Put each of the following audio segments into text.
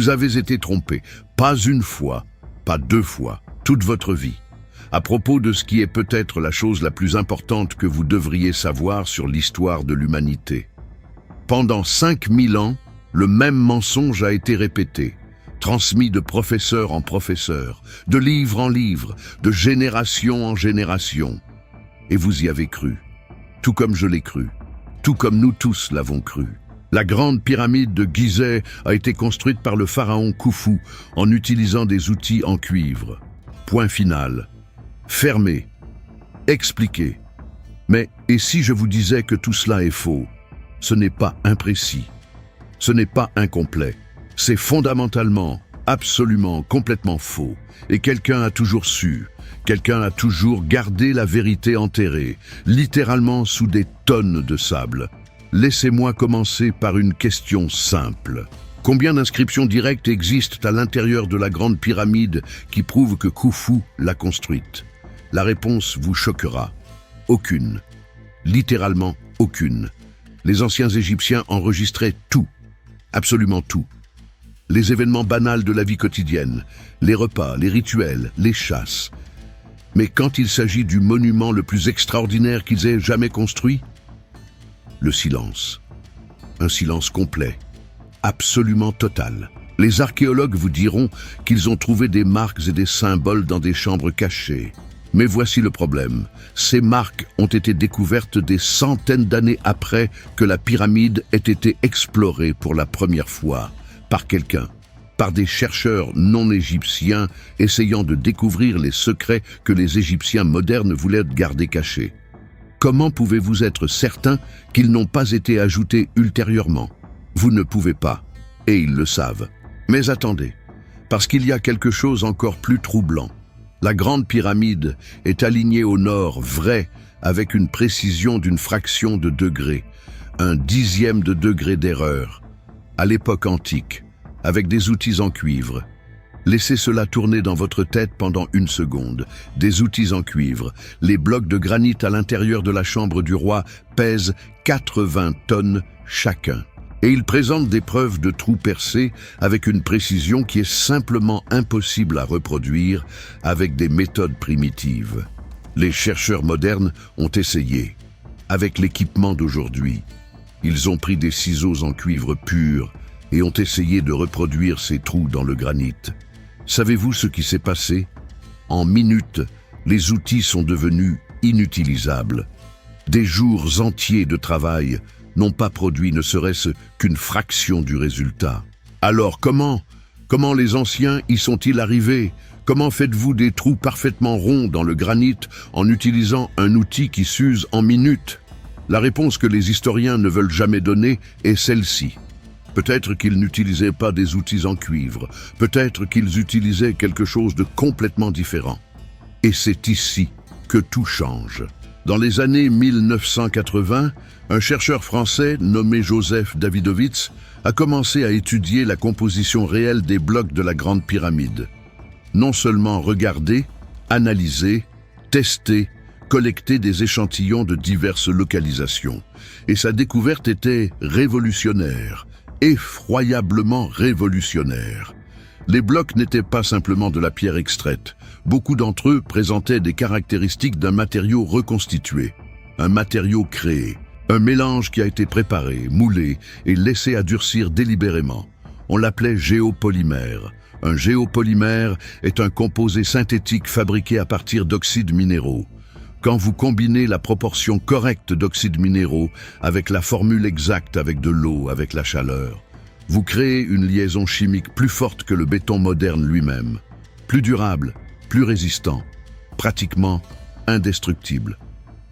Vous avez été trompé, pas une fois, pas deux fois, toute votre vie, à propos de ce qui est peut-être la chose la plus importante que vous devriez savoir sur l'histoire de l'humanité. Pendant 5000 ans, le même mensonge a été répété, transmis de professeur en professeur, de livre en livre, de génération en génération. Et vous y avez cru, tout comme je l'ai cru, tout comme nous tous l'avons cru. La grande pyramide de Gizeh a été construite par le pharaon Khufu en utilisant des outils en cuivre. Point final. Fermé. Expliqué. Mais et si je vous disais que tout cela est faux? Ce n'est pas imprécis. Ce n'est pas incomplet. C'est fondamentalement, absolument, complètement faux. Et quelqu'un a toujours su. Quelqu'un a toujours gardé la vérité enterrée, littéralement sous des tonnes de sable. Laissez-moi commencer par une question simple. Combien d'inscriptions directes existent à l'intérieur de la grande pyramide qui prouvent que Khufu l'a construite? La réponse vous choquera. Aucune. Littéralement aucune. Les anciens Égyptiens enregistraient tout. Absolument tout. Les événements banals de la vie quotidienne, les repas, les rituels, les chasses. Mais quand il s'agit du monument le plus extraordinaire qu'ils aient jamais construit, le silence. Un silence complet, absolument total. Les archéologues vous diront qu'ils ont trouvé des marques et des symboles dans des chambres cachées. Mais voici le problème. Ces marques ont été découvertes des centaines d'années après que la pyramide ait été explorée pour la première fois par quelqu'un, par des chercheurs non égyptiens essayant de découvrir les secrets que les Égyptiens modernes voulaient garder cachés. Comment pouvez-vous être certain qu'ils n'ont pas été ajoutés ultérieurement? Vous ne pouvez pas, et ils le savent. Mais attendez, parce qu'il y a quelque chose encore plus troublant. La grande pyramide est alignée au nord, vrai, avec une précision d'une fraction de degré, un dixième de degré d'erreur, à l'époque antique, avec des outils en cuivre. Laissez cela tourner dans votre tête pendant une seconde. Des outils en cuivre. Les blocs de granit à l'intérieur de la chambre du roi pèsent 80 tonnes chacun. Et ils présentent des preuves de trous percés avec une précision qui est simplement impossible à reproduire avec des méthodes primitives. Les chercheurs modernes ont essayé. Avec l'équipement d'aujourd'hui, ils ont pris des ciseaux en cuivre pur et ont essayé de reproduire ces trous dans le granit. Savez-vous ce qui s'est passé? En minutes, les outils sont devenus inutilisables. Des jours entiers de travail n'ont pas produit ne serait-ce qu'une fraction du résultat. Alors comment les anciens y sont-ils arrivés? Comment faites-vous des trous parfaitement ronds dans le granit en utilisant un outil qui s'use en minutes? La réponse que les historiens ne veulent jamais donner est celle-ci. Peut-être qu'ils n'utilisaient pas des outils en cuivre, peut-être qu'ils utilisaient quelque chose de complètement différent. Et c'est ici que tout change. Dans les années 1980, un chercheur français nommé Joseph Davidovits a commencé à étudier la composition réelle des blocs de la Grande Pyramide. Non seulement regarder, analyser, tester, collecter des échantillons de diverses localisations. Et sa découverte était révolutionnaire. Effroyablement révolutionnaire. Les blocs n'étaient pas simplement de la pierre extraite. Beaucoup d'entre eux présentaient des caractéristiques d'un matériau reconstitué, un matériau créé, un mélange qui a été préparé, moulé et laissé à durcir délibérément. On l'appelait géopolymère. Un géopolymère est un composé synthétique fabriqué à partir d'oxydes minéraux. Quand vous combinez la proportion correcte d'oxydes minéraux avec la formule exacte avec de l'eau, avec la chaleur, vous créez une liaison chimique plus forte que le béton moderne lui-même, plus durable, plus résistant, pratiquement indestructible.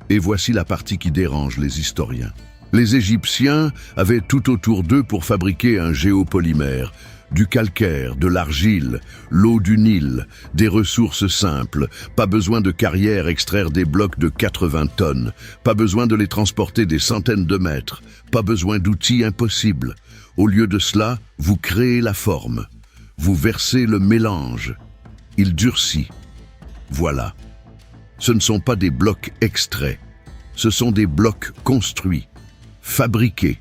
Et voici la partie qui dérange les historiens. Les Égyptiens avaient tout autour d'eux pour fabriquer un géopolymère, du calcaire, de l'argile, l'eau du Nil, des ressources simples, pas besoin de carrières extraire des blocs de 80 tonnes, pas besoin de les transporter des centaines de mètres, pas besoin d'outils impossibles. Au lieu de cela, vous créez la forme, vous versez le mélange, il durcit. Voilà. Ce ne sont pas des blocs extraits, ce sont des blocs construits, fabriqués.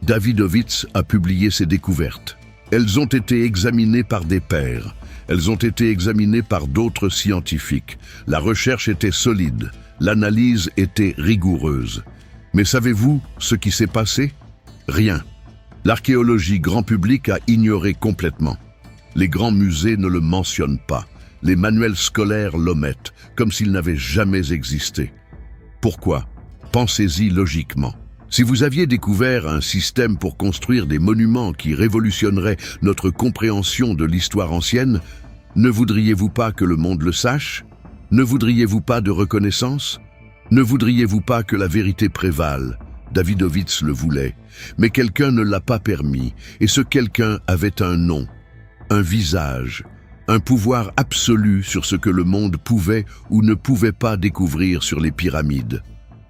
Davidovits a publié ses découvertes. Elles ont été examinées par des pairs. Elles ont été examinées par d'autres scientifiques. La recherche était solide. L'analyse était rigoureuse. Mais savez-vous ce qui s'est passé? Rien. L'archéologie grand public a ignoré complètement. Les grands musées ne le mentionnent pas. Les manuels scolaires l'omettent, comme s'il n'avait jamais existé. Pourquoi? Pensez-y logiquement. Si vous aviez découvert un système pour construire des monuments qui révolutionneraient notre compréhension de l'histoire ancienne, ne voudriez-vous pas que le monde le sache? Ne voudriez-vous pas de reconnaissance? Ne voudriez-vous pas que la vérité prévale? Davidovits le voulait, mais quelqu'un ne l'a pas permis, et ce quelqu'un avait un nom, un visage, un pouvoir absolu sur ce que le monde pouvait ou ne pouvait pas découvrir sur les pyramides.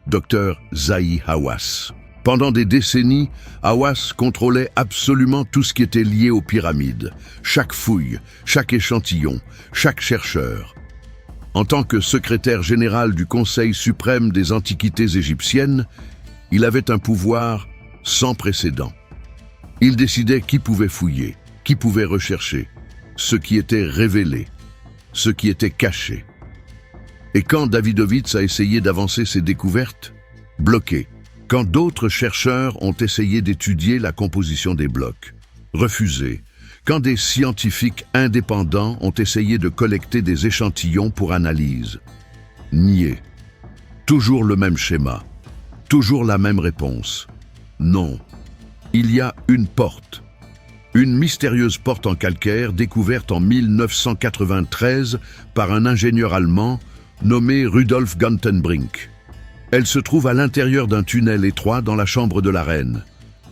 Dr Zahi Hawass. Pendant des décennies, Hawass contrôlait absolument tout ce qui était lié aux pyramides, chaque fouille, chaque échantillon, chaque chercheur. En tant que secrétaire général du Conseil suprême des antiquités égyptiennes, il avait un pouvoir sans précédent. Il décidait qui pouvait fouiller, qui pouvait rechercher, ce qui était révélé, ce qui était caché. Et quand Davidovits a essayé d'avancer ses découvertes, bloqué. Quand d'autres chercheurs ont essayé d'étudier la composition des blocs, refusé. Quand des scientifiques indépendants ont essayé de collecter des échantillons pour analyse, nié. Toujours le même schéma, toujours la même réponse. Non, il y a une porte. Une mystérieuse porte en calcaire découverte en 1993 par un ingénieur allemand nommé Rudolf Gantenbrink. Elle se trouve à l'intérieur d'un tunnel étroit dans la chambre de la reine.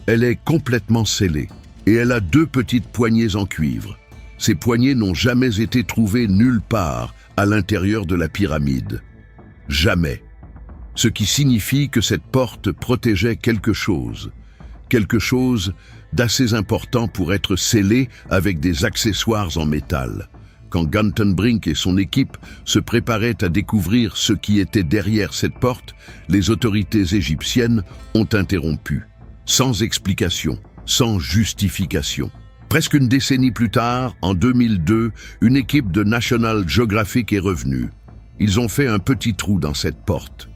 Elle est complètement scellée et elle a 2 petites poignées en cuivre. Ces poignées n'ont jamais été trouvées nulle part à l'intérieur de la pyramide. Jamais. Ce qui signifie que cette porte protégeait quelque chose d'assez important pour être scellé avec des accessoires en métal. Quand Gantenbrink et son équipe se préparaient à découvrir ce qui était derrière cette porte, les autorités égyptiennes ont interrompu, sans explication, sans justification. Presque une décennie plus tard, en 2002, une équipe de National Geographic est revenue. Ils ont fait un petit trou dans cette porte.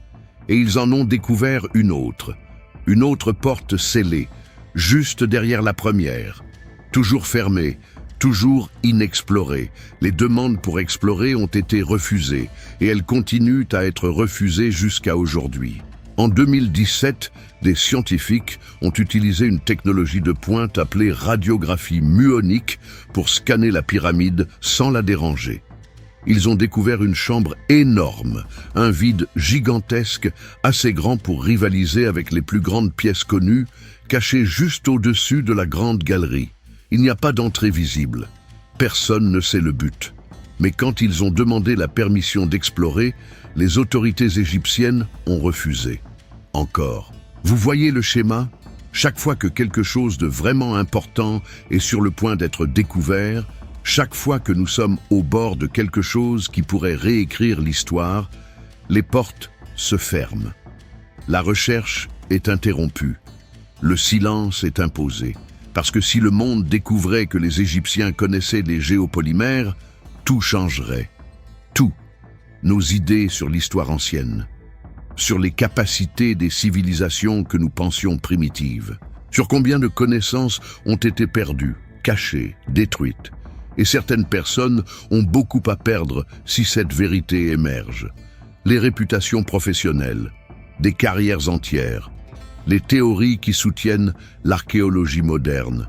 Et ils en ont découvert une autre porte scellée, juste derrière la première, toujours fermée, toujours inexplorée. Les demandes pour explorer ont été refusées et elles continuent à être refusées jusqu'à aujourd'hui. En 2017, des scientifiques ont utilisé une technologie de pointe appelée radiographie muonique pour scanner la pyramide sans la déranger. Ils ont découvert une chambre énorme, un vide gigantesque, assez grand pour rivaliser avec les plus grandes pièces connues, caché juste au-dessus de la grande galerie. Il n'y a pas d'entrée visible. Personne ne sait le but. Mais quand ils ont demandé la permission d'explorer, les autorités égyptiennes ont refusé. Encore. Vous voyez le schéma? Chaque fois que quelque chose de vraiment important est sur le point d'être découvert, chaque fois que nous sommes au bord de quelque chose qui pourrait réécrire l'histoire, les portes se ferment. La recherche est interrompue. Le silence est imposé. Parce que si le monde découvrait que les Égyptiens connaissaient les géopolymères, tout changerait. Tout. Nos idées sur l'histoire ancienne. Sur les capacités des civilisations que nous pensions primitives. Sur combien de connaissances ont été perdues, cachées, détruites. Et certaines personnes ont beaucoup à perdre si cette vérité émerge. Les réputations professionnelles, des carrières entières, les théories qui soutiennent l'archéologie moderne,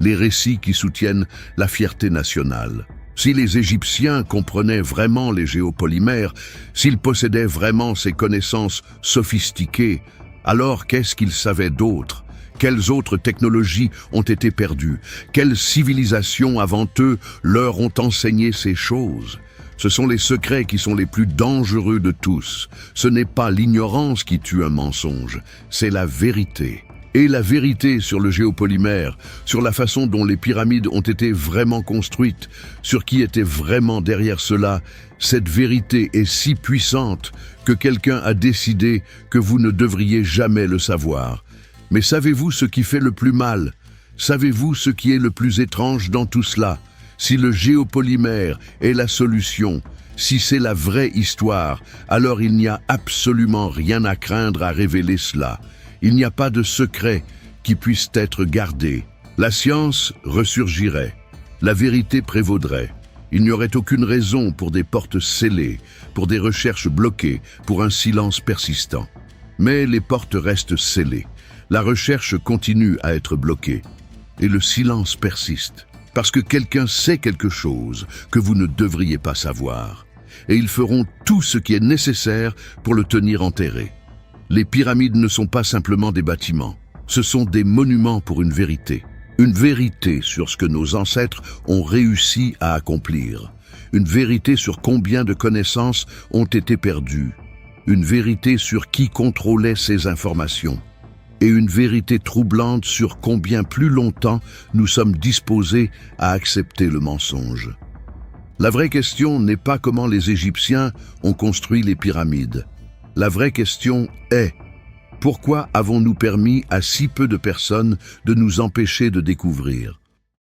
les récits qui soutiennent la fierté nationale. Si les Égyptiens comprenaient vraiment les géopolymères, s'ils possédaient vraiment ces connaissances sophistiquées, alors qu'est-ce qu'ils savaient d'autre? Quelles autres technologies ont été perdues? Quelles civilisations avant eux leur ont enseigné ces choses? Ce sont les secrets qui sont les plus dangereux de tous. Ce n'est pas l'ignorance qui tue un mensonge, c'est la vérité. Et la vérité sur le géopolymère, sur la façon dont les pyramides ont été vraiment construites, sur qui était vraiment derrière cela, cette vérité est si puissante que quelqu'un a décidé que vous ne devriez jamais le savoir. Mais savez-vous ce qui fait le plus mal? Savez-vous ce qui est le plus étrange dans tout cela? Si le géopolymère est la solution, si c'est la vraie histoire, alors il n'y a absolument rien à craindre à révéler cela. Il n'y a pas de secret qui puisse être gardé. La science ressurgirait. La vérité prévaudrait. Il n'y aurait aucune raison pour des portes scellées, pour des recherches bloquées, pour un silence persistant. Mais les portes restent scellées. La recherche continue à être bloquée. Et le silence persiste. Parce que quelqu'un sait quelque chose que vous ne devriez pas savoir. Et ils feront tout ce qui est nécessaire pour le tenir enterré. Les pyramides ne sont pas simplement des bâtiments. Ce sont des monuments pour une vérité. Une vérité sur ce que nos ancêtres ont réussi à accomplir. Une vérité sur combien de connaissances ont été perdues. Une vérité sur qui contrôlait ces informations. Et une vérité troublante sur combien plus longtemps nous sommes disposés à accepter le mensonge. La vraie question n'est pas comment les Égyptiens ont construit les pyramides. La vraie question est: pourquoi avons-nous permis à si peu de personnes de nous empêcher de découvrir?